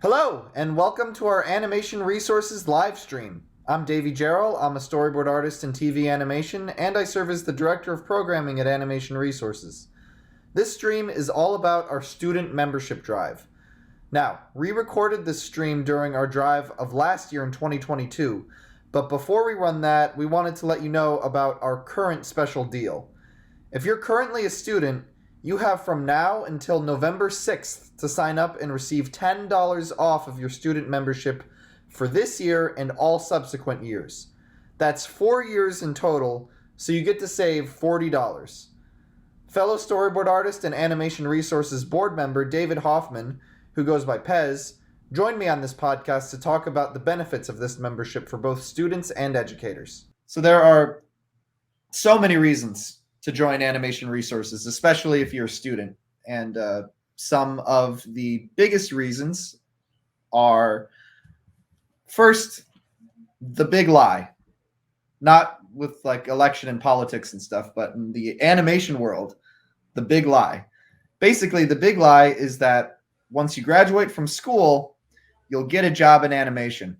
Hello, and welcome to our Animation Resources live stream. I'm Davey Jarrell. I'm a storyboard artist in TV animation, and I serve as the Director of Programming at Animation Resources. This stream is all about our student membership drive. Now, we recorded this stream during our drive of last year in 2022, but before we run that, we wanted to let you know about our current special deal. If you're currently a student, you have from now until November 6th to sign up and receive $10 off of your student membership for this year and all subsequent years. That's 4 years in total, so you get to save $40. Fellow storyboard artist and Animation Resources board member David Hoffmann, who goes by Pez, joined me on this podcast to talk about the benefits of this membership for both students and educators. So there are so many reasons to join Animation Resources, especially if you're a student. And some of the biggest reasons are, first, the big lie. Not with like election and politics and stuff, but in the animation world, the big lie. Basically, the big lie is that once you graduate from school, you'll get a job in animation.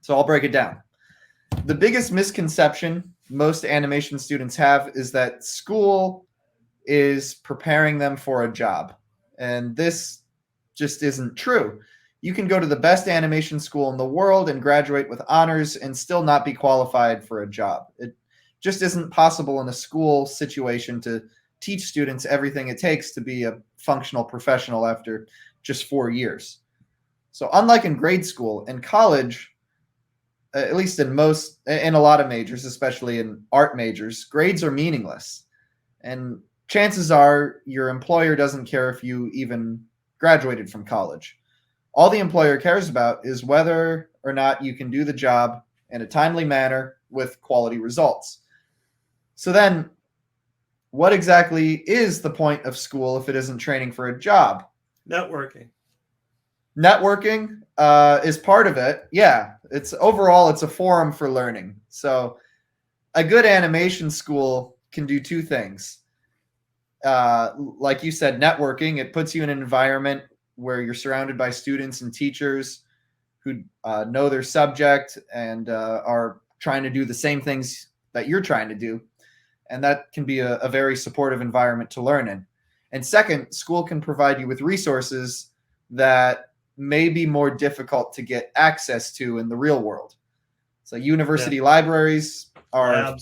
So I'll break it down. The biggest misconception most animation students have is that school is preparing them for a job. And this just isn't true. You can go to the best animation school in the world and graduate with honors and still not be qualified for a job. It just isn't possible in a school situation to teach students everything it takes to be a functional professional after just 4 years. So unlike in grade school, in college, at least in a lot of majors, especially in art majors, grades are meaningless. And chances are your employer doesn't care if you even graduated from college. All the employer cares about is whether or not you can do the job in a timely manner with quality results. So then, what exactly is the point of school if it isn't training for a job? Networking. Networking is part of it. Yeah, it's a forum for learning. So a good animation school can do two things. Like you said, networking. It puts you in an environment where you're surrounded by students and teachers who know their subject and are trying to do the same things that you're trying to do. And that can be a very supportive environment to learn in. And second, school can provide you with resources that may be more difficult to get access to in the real world. So university libraries are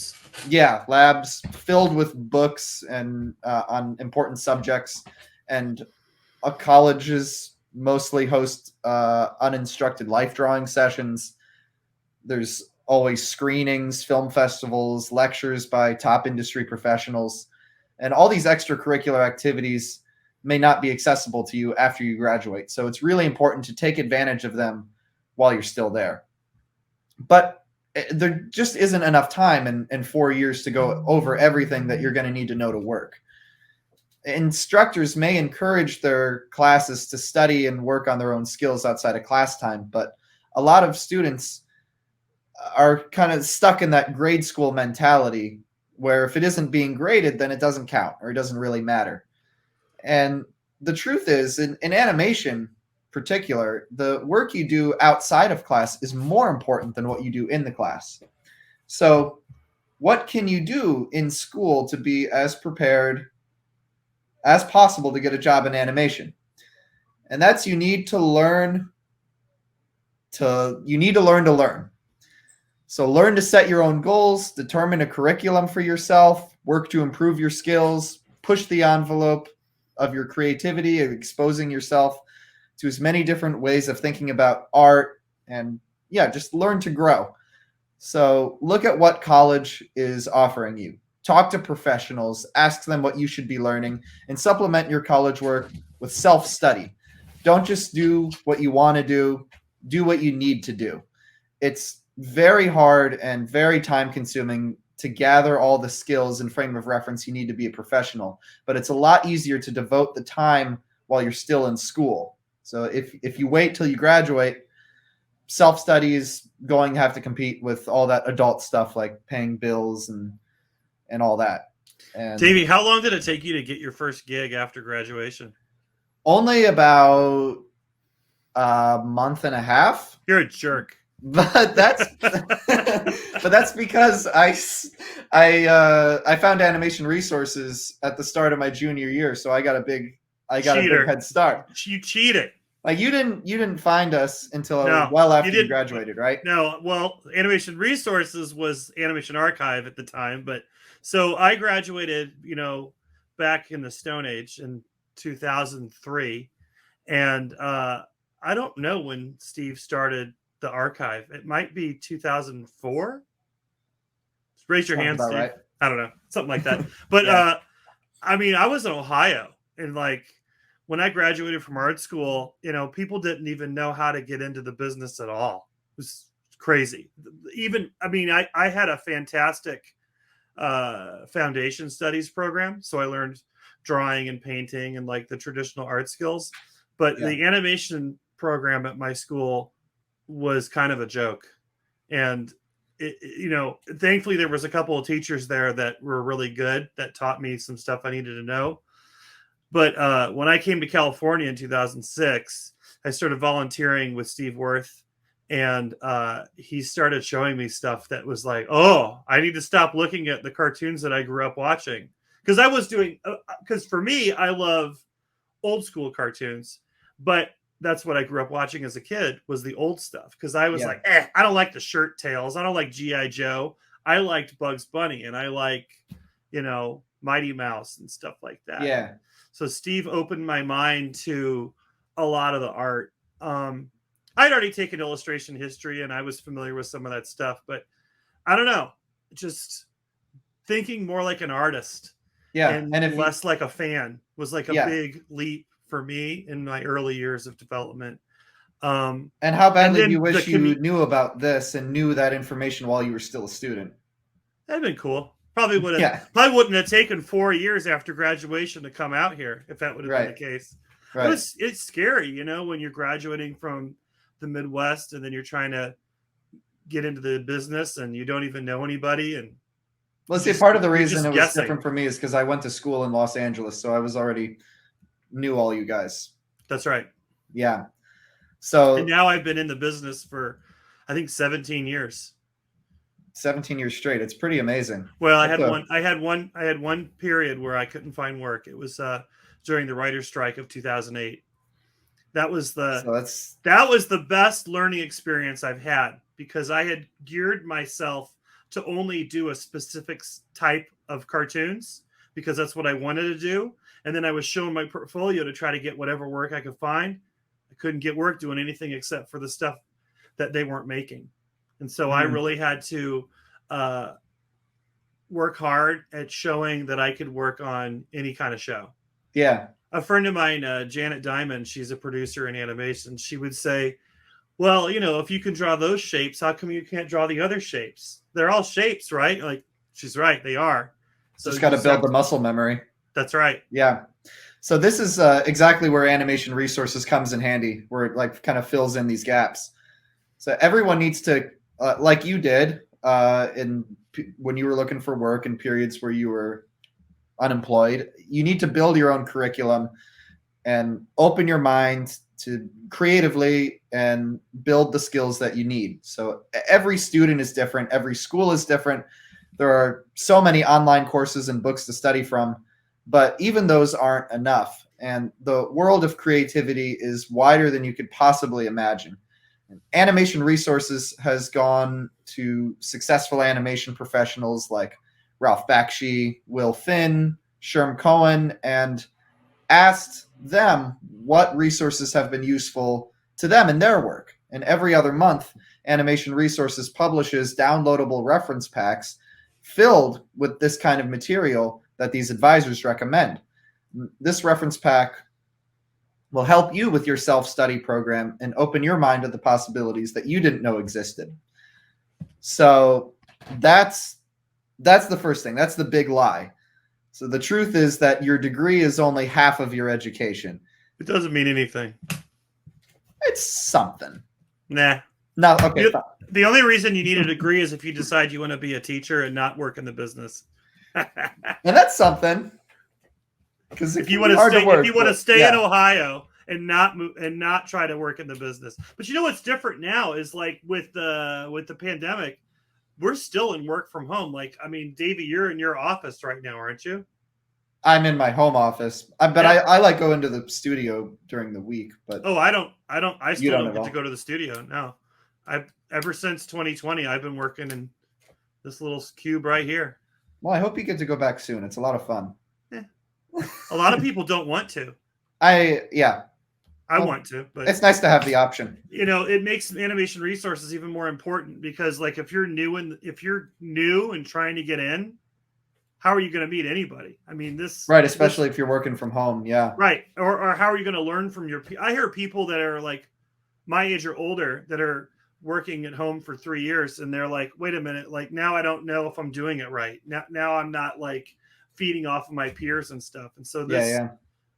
labs filled with books and on important subjects, and colleges mostly host uninstructed life drawing sessions. There's always screenings, film festivals, lectures by top industry professionals, and all these extracurricular activities may not be accessible to you after you graduate. So it's really important to take advantage of them while you're still there. But there just isn't enough time in 4 years to go over everything that you're going to need to know to work. Instructors may encourage their classes to study and work on their own skills outside of class time, but a lot of students are kind of stuck in that grade school mentality where if it isn't being graded, then it doesn't count or it doesn't really matter. And the truth is, in animation particular, the work you do outside of class is more important than what you do in the class. So what can you do in school to be as prepared as possible to get a job in animation? And that's you need to learn to learn. So learn to set your own goals, determine a curriculum for yourself, work to improve your skills, push the envelope of your creativity, of exposing yourself to as many different ways of thinking about art, and just learn to grow. So look at what college is offering you. Talk to professionals, ask them what you should be learning, and supplement your college work with self-study. Don't just do what you want to do what you need to do. It's very hard and very time-consuming to gather all the skills and frame of reference you need to be a professional, but it's a lot easier to devote the time while you're still in school. So if you wait till you graduate, self-study is going to have to compete with all that adult stuff like paying bills and all that. And Davey, how long did it take you to get your first gig after graduation? Only about A month and a half. You're a jerk. But that's but that's because I found animation resources at the start of my junior year, so I got a big head start. You cheated. Like you didn't find us until No, well after you graduated, right? No, well, Animation Resources was Animation Archive at the time, but so I graduated, back in the Stone Age in 2003, and I don't know when Steve started the archive. It might be 2004. Raise your hand, Steve. Right. I don't know, something like that. But yeah. I mean, I was in Ohio, and like when I graduated from art school, people didn't even know how to get into the business at all. It was crazy. Even, I mean, I had a fantastic foundation studies program, so I learned drawing and painting and like the traditional art skills. But the animation program at my school was kind of a joke. And, thankfully there was a couple of teachers there that were really good that taught me some stuff I needed to know. But when I came to California in 2006, I started volunteering with Steve Worth, and he started showing me stuff that was like, oh, I need to stop looking at the cartoons that I grew up watching. Because I was doing, because for me, I love old school cartoons, but that's what I grew up watching as a kid was the old stuff. Because I was like, I don't like the Shirt Tales. I don't like G.I. Joe. I liked Bugs Bunny, and I like, Mighty Mouse and stuff like that. Yeah. So Steve opened my mind to a lot of the art. I'd already taken illustration history, and I was familiar with some of that stuff, but I don't know, just thinking more like an artist, and less like a fan was like a big leap for me in my early years of development. And how badly do you wish you knew about this and knew that information while you were still a student? That'd been cool. Probably wouldn't have taken 4 years after graduation to come out here if that would have been the case. Right. It's scary, when you're graduating from the Midwest and then you're trying to get into the business and you don't even know anybody. And let's say part of the reason it was different for me is because I went to school in Los Angeles, so I was already knew all you guys. That's right. Yeah. So and now I've been in the business for I think 17 years. 17 years straight. It's pretty amazing. Well, I had one period where I couldn't find work. It was during the writer's strike of 2008. That was the best learning experience I've had because I had geared myself to only do a specific type of cartoons because that's what I wanted to do. And then I was showing my portfolio to try to get whatever work I could find. I couldn't get work doing anything except for the stuff that they weren't making. And so I really had to work hard at showing that I could work on any kind of show. Yeah. A friend of mine, Janet Diamond, she's a producer in animation. She would say, well, if you can draw those shapes, how come you can't draw the other shapes? They're all shapes, right? Like, she's right. They are. So just got to build the muscle memory. That's right. Yeah. So this is exactly where Animation Resources comes in handy, where it like kind of fills in these gaps. So everyone needs to, like you did when you were looking for work in periods where you were unemployed, you need to build your own curriculum and open your mind to creatively and build the skills that you need. So every student is different. Every school is different. There are so many online courses and books to study from, but even those aren't enough. And the world of creativity is wider than you could possibly imagine. Animation Resources has gone to successful animation professionals like Ralph Bakshi, Will Finn, Sherm Cohen, and asked them what resources have been useful to them in their work. And every other month, Animation Resources publishes downloadable reference packs filled with this kind of material that these advisors recommend. This reference pack will help you with your self-study program and open your mind to the possibilities that you didn't know existed. So that's the first thing. That's the big lie. So the truth is that your degree is only half of your education. It doesn't mean anything. It's something. Nah. No, okay. The only reason you need a degree is if you decide you want to be a teacher and not work in the business. And that's something. Because if you want to stay in Ohio and not move and not try to work in the business. But you know what's different now is like with the pandemic, we're still in work from home. Like, I mean, Davey, you're in your office right now, aren't you? I'm in my home office, but Yeah. I like go into the studio during the week. But Oh, I don't. I you still don't don't at get to all. go to the studio. No, I've ever since 2020, I've been working in this little cube right here. Well, I hope you get to go back soon. It's a lot of fun. Yeah. A lot of people don't want to. Yeah. I Well, want to, but it's nice to have the option. you know, it makes animation resources even more important because, like, if you're new and trying to get in, how are you going to meet anybody? I mean, Right, especially if you're working from home. Yeah. right, or how are you going to learn from your? I hear people that are like my age or older that are working at home for 3 years, and they're like, wait a minute, like now I don't know if I'm doing it right. Now I'm not like feeding off of my peers and stuff, and so Yeah. this Yeah.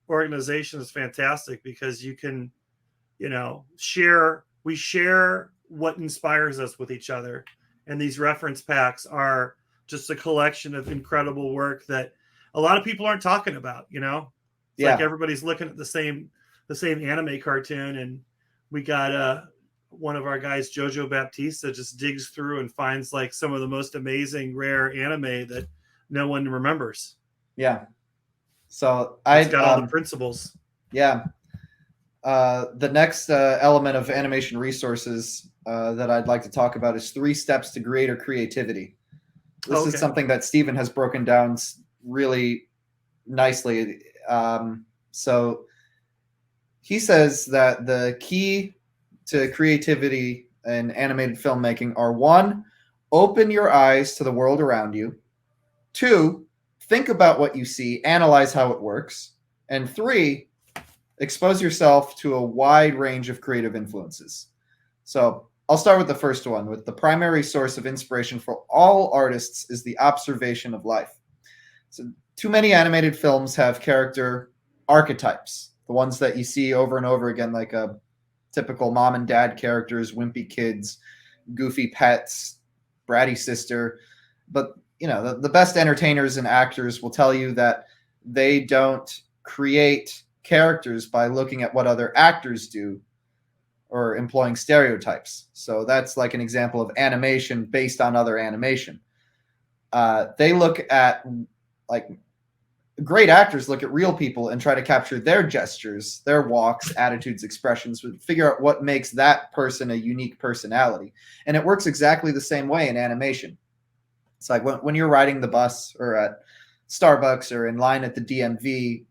organization is fantastic because you can, you know, we share what inspires us with each other, and these reference packs are just a collection of incredible work that a lot of people aren't talking about. You know, it's like Yeah. everybody's looking at the same anime cartoon, and we got one of our guys, Jojo Baptista, just digs through and finds like some of the most amazing rare anime that no one remembers. Yeah. So It's got all the principles. yeah. The next element of animation resources that I'd like to talk about is 3 steps to greater creativity. This is something that Stephen has broken down really nicely. So he says that the key to creativity in animated filmmaking are 1, open your eyes to the world around you. 2, think about what you see, analyze how it works. And 3, expose yourself to a wide range of creative influences. So I'll start with the first one. With the primary source of inspiration for all artists is the observation of life. So too many animated films have character archetypes, the ones that you see over and over again, like a typical mom and dad characters, wimpy kids, goofy pets, bratty sister. But you know, the best entertainers and actors will tell you that they don't create characters by looking at what other actors do or employing stereotypes. So that's like an example of animation based on other animation. They look at, like, great actors look at real people and try to capture their gestures, their walks, attitudes, expressions, figure out what makes that person a unique personality. And it works exactly the same way in animation. It's like when you're riding the bus or at Starbucks or in line at the DMV,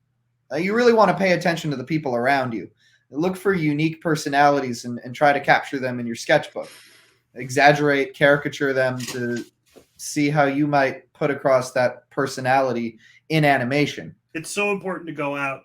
you really want to pay attention to the people around you. Look for unique personalities and try to capture them in your sketchbook. Exaggerate, caricature them to see how you might put across that personality in animation. It's so important to go out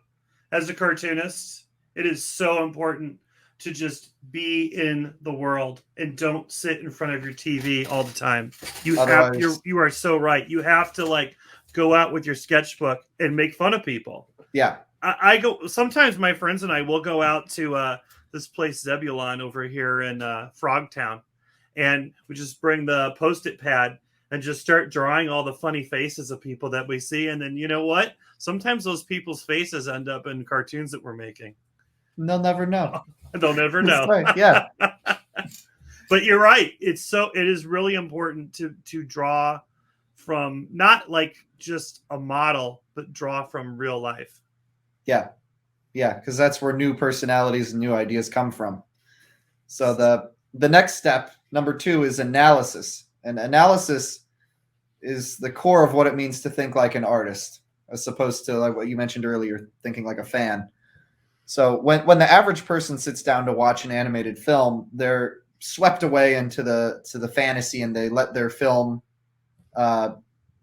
as a cartoonist. It is so important to just be in the world and don't sit in front of your TV all the time. You are so right. You have to like go out with your sketchbook and make fun of people. Yeah. I go sometimes. My friends and I will go out to this place Zebulon over here in Frogtown, and we just bring the Post-it pad and just start drawing all the funny faces of people that we see. And then you know what? Sometimes those people's faces end up in cartoons that we're making. They'll never know. They'll never know. Right. Yeah. But you're right. It is really important to draw from not like just a model, but draw from real life. Yeah. Yeah, because that's where new personalities and new ideas come from. So the next step, number 2, is analysis. And analysis is the core of what it means to think like an artist, as opposed to like what you mentioned earlier, thinking like a fan. So when the average person sits down to watch an animated film, they're swept away into the fantasy, and they let their film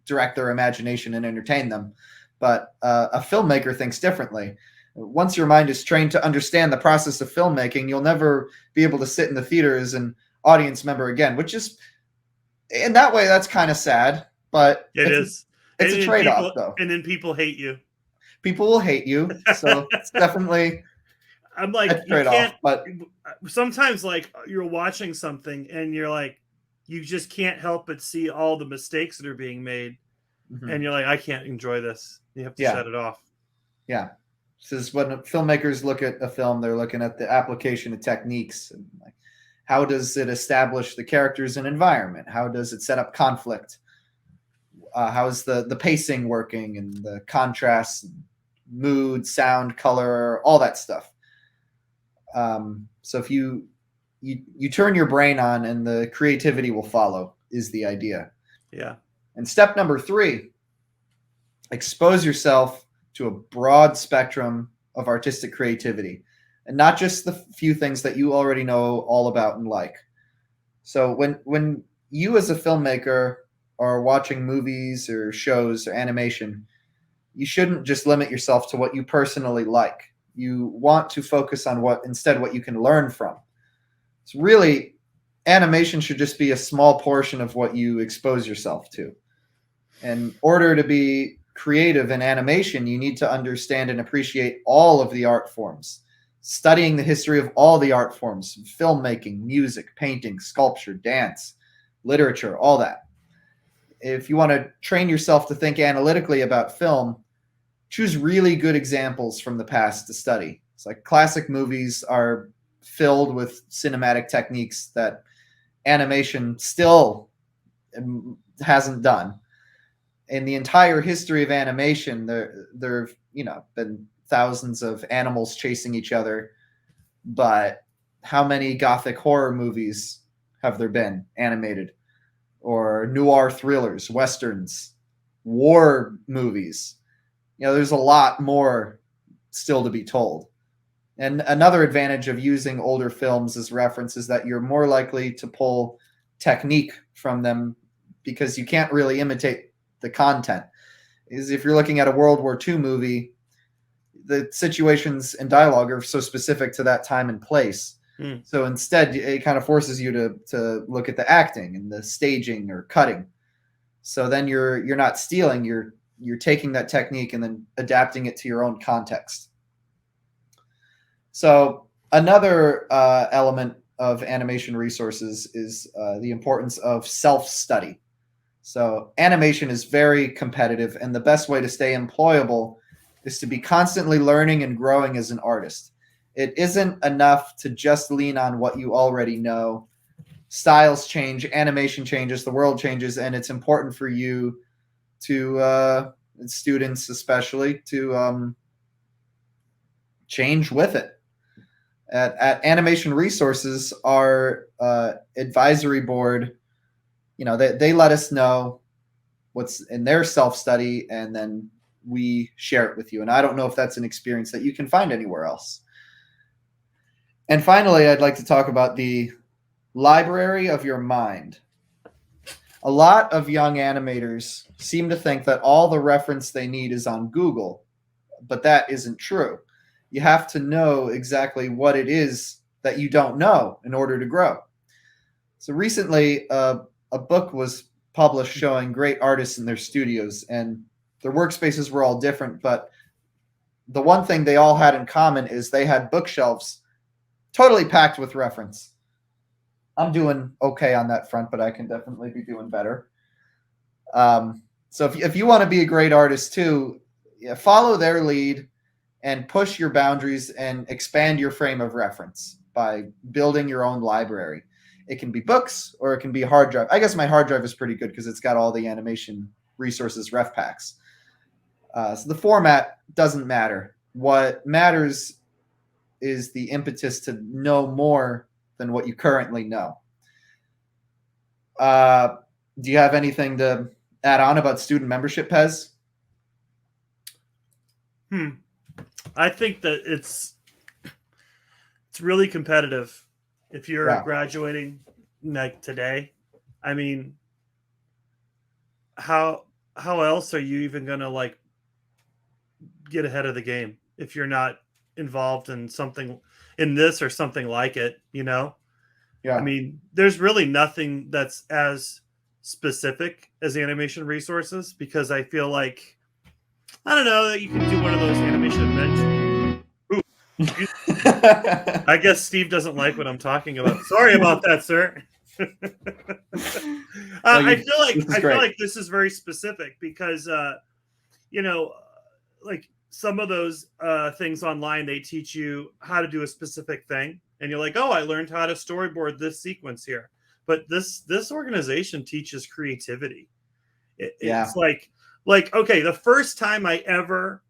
direct their imagination and entertain them. But a filmmaker thinks differently. Once your mind is trained to understand the process of filmmaking, you'll never be able to sit in the theater as an audience member again, which is, in that way, that's kind of sad, but it's a trade-off, though. And then people hate you. People will hate you, so it's definitely I'm like, a trade-off. But sometimes, like, you're watching something and you're like, you just can't help but see all the mistakes that are being made, and you're like, I can't enjoy this. You have to shut it off. Yeah. This is when filmmakers look at a film, they're looking at the application of techniques. And like, how does it establish the characters and environment? How does it set up conflict? How is the pacing working and the contrast, mood, sound, color, all that stuff. So if you turn your brain on and the creativity will follow is the idea. Yeah. And step number 3, expose yourself to a broad spectrum of artistic creativity and not just the few things that you already know all about and like. So when you as a filmmaker are watching movies or shows or animation, you shouldn't just limit yourself to what you personally like. You want to focus on what you can learn from. It's really, animation should just be a small portion of what you expose yourself to. In order to be creative in animation, you need to understand and appreciate all of the art forms, studying the history of all the art forms, filmmaking, music, painting, sculpture, dance, literature, all that. If you want to train yourself to think analytically about film, choose really good examples from the past to study. It's like classic movies are filled with cinematic techniques that animation still hasn't done. In the entire history of animation, there have been thousands of animals chasing each other, but how many gothic horror movies have there been animated? Or noir thrillers, westerns, war movies? There's a lot more still to be told. And another advantage of using older films as reference is that you're more likely to pull technique from them because you can't really imitate the content. Is if you're looking at a World War II movie, the situations and dialogue are so specific to that time and place. So instead, it kind of forces you to look at the acting and the staging or cutting. So then you're not stealing, you're taking that technique and then adapting it to your own context. So another element of animation resources is the importance of self-study. So animation is very competitive, and the best way to stay employable is to be constantly learning and growing as an artist. It isn't enough to just lean on what you already know. Styles change, animation changes, the world changes, and it's important for you to, students especially, to change with it. At Animation Resources, our advisory board, they let us know what's in their self-study, and then we share it with you. And I don't know if that's an experience that you can find anywhere else. And finally, I'd like to talk about the library of your mind. A lot of young animators seem to think that all the reference they need is on Google, but that isn't true. You have to know exactly what it is that you don't know in order to grow. So recently, a book was published showing great artists in their studios, and their workspaces were all different, but the one thing they all had in common is they had bookshelves totally packed with reference. I'm doing okay on that front, but I can definitely be doing better. So if you want to be a great artist too, follow their lead and push your boundaries and expand your frame of reference by building your own library. It can be books or it can be a hard drive. I guess my hard drive is pretty good because it's got all the animation resources ref packs. So the format doesn't matter. What matters is the impetus to know more than what you currently know. Do you have anything to add on about student membership, Pez? I think that it's really competitive. If you're graduating like today, I mean, how else are you even gonna like get ahead of the game if you're not involved in something in this or something like it? I mean, there's really nothing that's as specific as animation resources, because I feel like, I don't know, that you can do one of those animation adventures. I guess Steve doesn't like what I'm talking about. Sorry about that, sir. I feel like this is very specific because, like some of those things online, they teach you how to do a specific thing, and you're like, oh, I learned how to storyboard this sequence here. But this organization teaches creativity. It's like okay, the first time I ever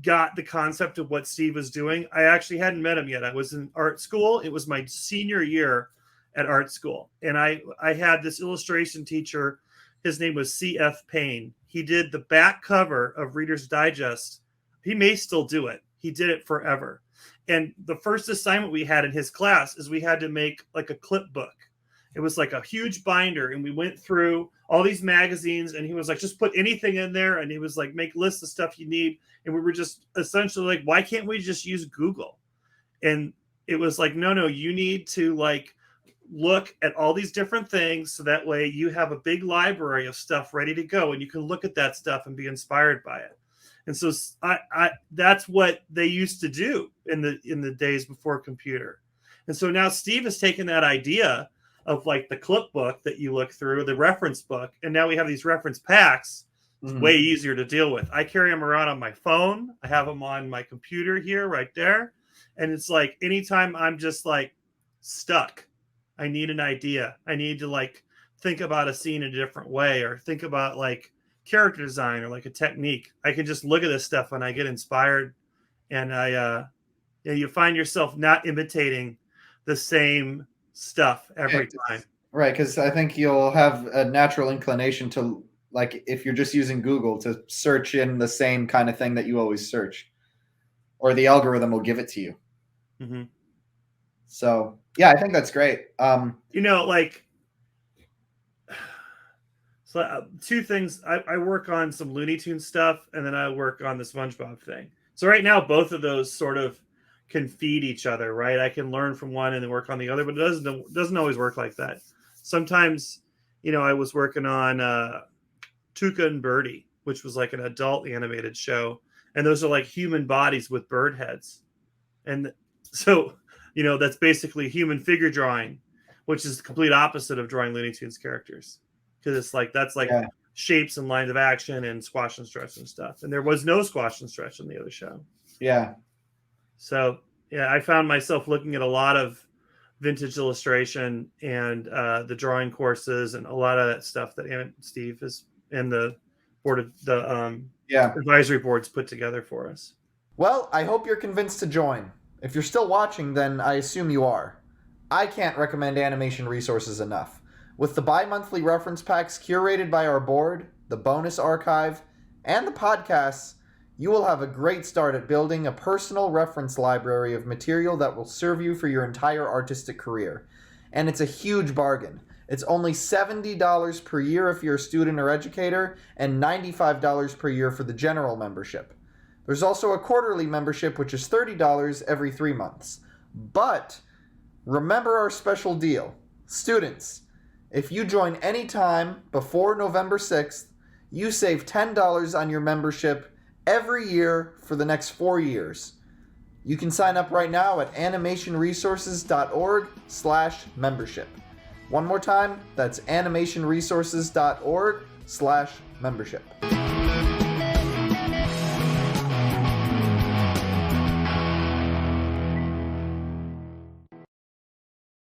got the concept of what Steve was doing, I actually hadn't met him yet. I was in art school. It was my senior year at art school, and I had this illustration teacher. His name was C.F. Payne. He did the back cover of Reader's Digest. He may still do it. He did it forever. And the first assignment we had in his class is we had to make like a clip book. It was like a huge binder, and we went through all these magazines, and he was like, just put anything in there. And he was like, make lists of stuff you need. And we were just essentially like, why can't we just use Google? And it was like, no, you need to like look at all these different things, so that way you have a big library of stuff ready to go, and you can look at that stuff and be inspired by it. And so I that's what they used to do in the days before computer. And so now Steve has taken that idea of like the clip book that you look through, the reference book, and now we have these reference packs. It's way easier to deal with. I carry them around on my phone. I have them on my computer here, right there. And it's like anytime I'm just like stuck, I need an idea. I need to like think about a scene in a different way, or think about like character design or like a technique. I can just look at this stuff and I get inspired, and you find yourself not imitating the same stuff every time. Right, because I think you'll have a natural inclination to, like, if you're just using Google, to search in the same kind of thing that you always search, or the algorithm will give it to you. Mm-hmm. So yeah, I think that's great. Like, so two things. I work on some Looney Tunes stuff, and then I work on the SpongeBob thing. So right now, both of those sort of can feed each other, right? I can learn from one and then work on the other, but it doesn't always work like that. Sometimes, I was working on Tuca and Birdie, which was like an adult animated show, and those are like human bodies with bird heads, and so that's basically human figure drawing, which is the complete opposite of drawing Looney Tunes characters, because it's like that's like shapes and lines of action and squash and stretch and stuff, and there was no squash and stretch in the other show. Yeah. So I found myself looking at a lot of vintage illustration and the drawing courses and a lot of that stuff that Steve is and the board of the advisory boards put together for us. Well, I hope you're convinced to join. If you're still watching, then I assume you are. I can't recommend Animation Resources enough. With the bi-monthly reference packs curated by our board, the bonus archive, and the podcasts, you will have a great start at building a personal reference library of material that will serve you for your entire artistic career. And it's a huge bargain. It's only $70 per year if you're a student or educator, and $95 per year for the general membership. There's also a quarterly membership, which is $30 every 3 months. But remember our special deal. Students, if you join anytime before November 6th, you save $10 on your membership every year for the next 4 years. You can sign up right now at animationresources.org/membership. One more time, that's animationresources.org/membership.